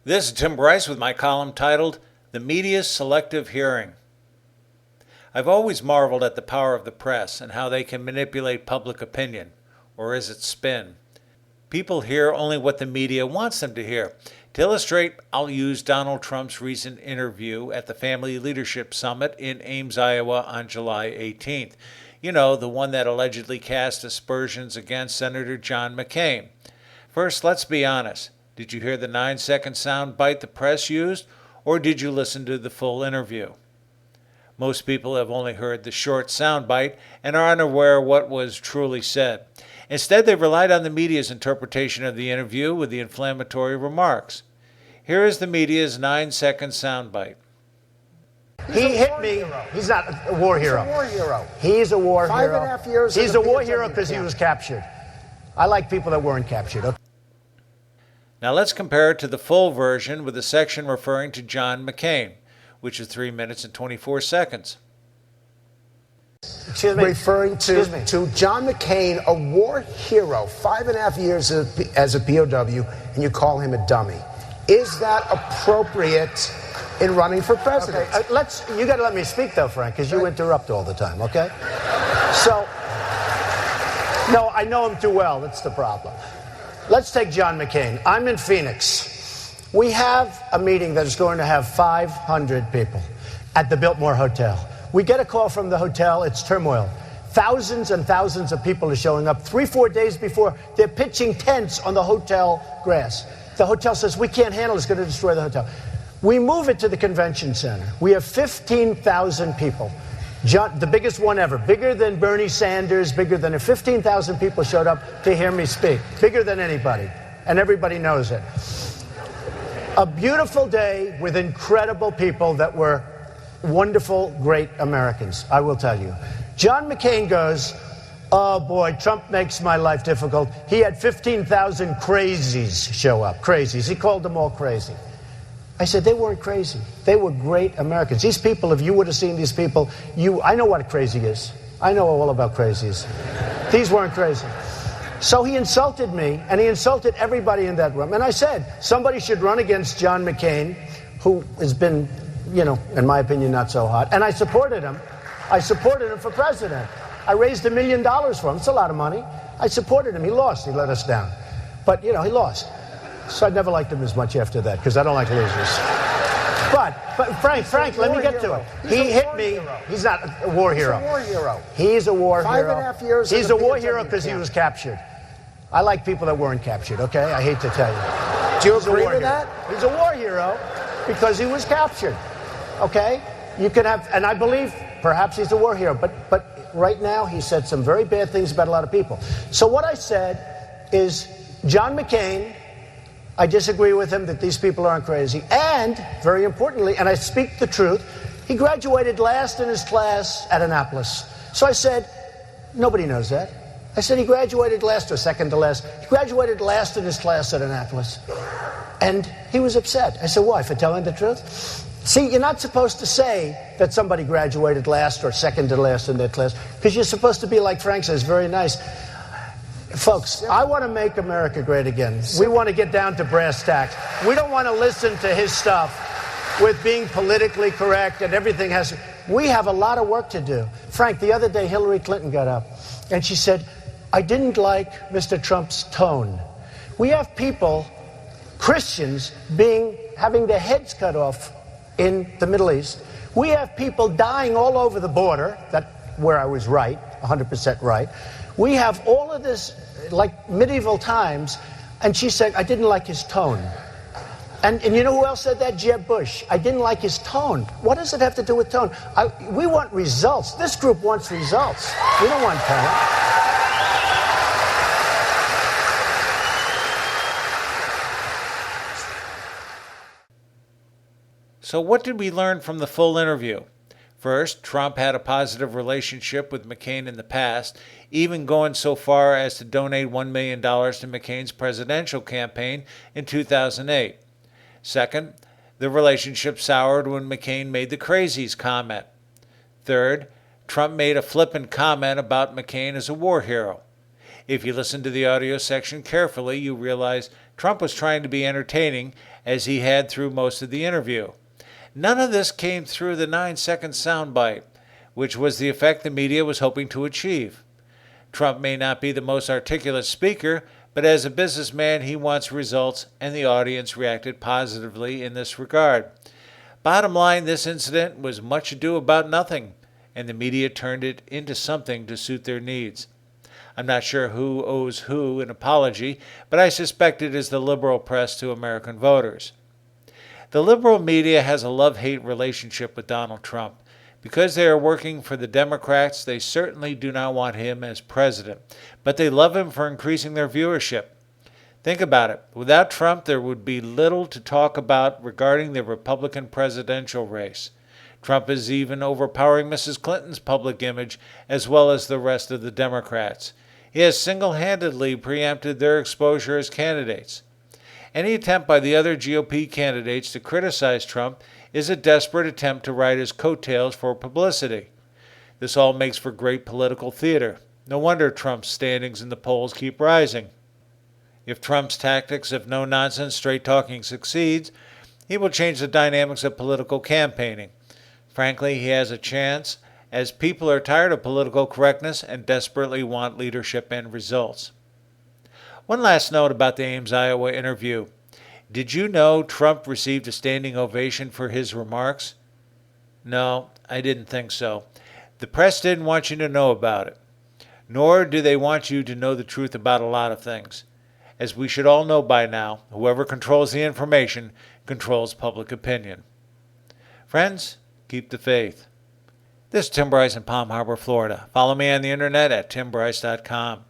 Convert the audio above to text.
This is Tim Bryce with my column titled, The Media's Selective Hearing. I've always marveled at the power of the press and how they can manipulate public opinion, or is it spin? People hear only what the media wants them to hear. To illustrate, I'll use Donald Trump's recent interview at the Family Leadership Summit in Ames, Iowa on July 18th. You know, the one that allegedly cast aspersions against Senator John McCain. First, let's be honest. Did you hear the 9-second sound bite the press used, or did you listen to the full interview? Most people have only heard the short sound bite and are unaware of what was truly said. Instead, they've relied on the media's interpretation of the interview with the inflammatory remarks. Here is the media's 9-second sound bite. He hit me. He's not a war hero. He's a war hero. He's a war hero. 5.5 years. He's a war hero because he was captured. I like people that weren't captured. Okay? Now let's compare it to the full version with a section referring to John McCain, which is 3 minutes and 24 seconds. Excuse me. Referring to John McCain, a war hero, 5.5 years as a POW, and you call him a dummy. Is that appropriate in running for president? Okay, you got to let me speak though, Frank, because you interrupt all the time. Okay. So, no, I know him too well. That's the problem. Let's take John McCain. I'm in Phoenix. We have a meeting that is going to have 500 people at the Biltmore Hotel. We get a call from the hotel. It's turmoil. Thousands and thousands of people are showing up. 3-4 days before, they're pitching tents on the hotel grass. The hotel says, we can't handle it. It's going to destroy the hotel. We move it to the convention center. We have 15,000 people. The biggest one ever, bigger than Bernie Sanders, bigger than 15,000 people showed up to hear me speak, bigger than anybody, and everybody knows it. A beautiful day with incredible people that were wonderful, great Americans, I will tell you. John McCain goes, oh boy, Trump makes my life difficult. He had 15,000 crazies show up, crazies. He called them all crazy. I said, they weren't crazy. They were great Americans. These people, if you would have seen these people, I know what a crazy is. I know all about crazies. These weren't crazy. So he insulted me, and he insulted everybody in that room. And I said, somebody should run against John McCain, who has been, in my opinion, not so hot. And I supported him. I supported him for president. I raised $1 million for him. It's a lot of money. I supported him. He lost. He let us down. But, he lost. So I never liked him as much after that, because I don't like losers. But Frank, let me get to it. He hit me. He's not a war hero. He's a war hero. He's a war hero. 5.5 years. He's a war hero because he was captured. I like people that weren't captured, okay? I hate to tell you. Do you agree with that? He's a war hero because he was captured, okay? You can have, and I believe perhaps he's a war hero, but right now he said some very bad things about a lot of people. So what I said is, John McCain, I disagree with him that these people aren't crazy. And, very importantly, and I speak the truth, he graduated last in his class at Annapolis. So I said, nobody knows that. I said he graduated last or second to last. He graduated last in his class at Annapolis. And he was upset. I said, why? For telling the truth? See, you're not supposed to say that somebody graduated last or second to last in their class, because you're supposed to be, like Frank says, very nice. Folks, I want to make America great again. We want to get down to brass tacks. We don't want to listen to his stuff with being politically correct and everything has... We have a lot of work to do. Frank, the other day Hillary Clinton got up and she said, I didn't like Mr. Trump's tone. We have people, Christians, having their heads cut off in the Middle East. We have people dying all over the border, where I was right, 100% right. We have all of this, like medieval times, and she said, I didn't like his tone. And you know who else said that? Jeb Bush. I didn't like his tone. What does it have to do with tone? We want results. This group wants results. We don't want tone. So what did we learn from the full interview? First, Trump had a positive relationship with McCain in the past, even going so far as to donate $1 million to McCain's presidential campaign in 2008. Second, the relationship soured when McCain made the crazies comment. Third, Trump made a flippant comment about McCain as a war hero. If you listen to the audio section carefully, you realize Trump was trying to be entertaining, as he had through most of the interview. None of this came through the 9-second soundbite, which was the effect the media was hoping to achieve. Trump may not be the most articulate speaker, but as a businessman, he wants results, and the audience reacted positively in this regard. Bottom line, this incident was much ado about nothing, and the media turned it into something to suit their needs. I'm not sure who owes who an apology, but I suspect it is the liberal press to American voters. The liberal media has a love-hate relationship with Donald Trump. Because they are working for the Democrats, they certainly do not want him as president, but they love him for increasing their viewership. Think about it. Without Trump, there would be little to talk about regarding the Republican presidential race. Trump is even overpowering Mrs. Clinton's public image as well as the rest of the Democrats. He has single-handedly preempted their exposure as candidates. Any attempt by the other GOP candidates to criticize Trump is a desperate attempt to ride his coattails for publicity. This all makes for great political theater. No wonder Trump's standings in the polls keep rising. If Trump's tactics of no-nonsense straight-talking succeeds, he will change the dynamics of political campaigning. Frankly, he has a chance, as people are tired of political correctness and desperately want leadership and results. One last note about the Ames, Iowa interview. Did you know Trump received a standing ovation for his remarks? No, I didn't think so. The press didn't want you to know about it. Nor do they want you to know the truth about a lot of things. As we should all know by now, whoever controls the information controls public opinion. Friends, keep the faith. This is Tim Bryce in Palm Harbor, Florida. Follow me on the internet at timbryce.com.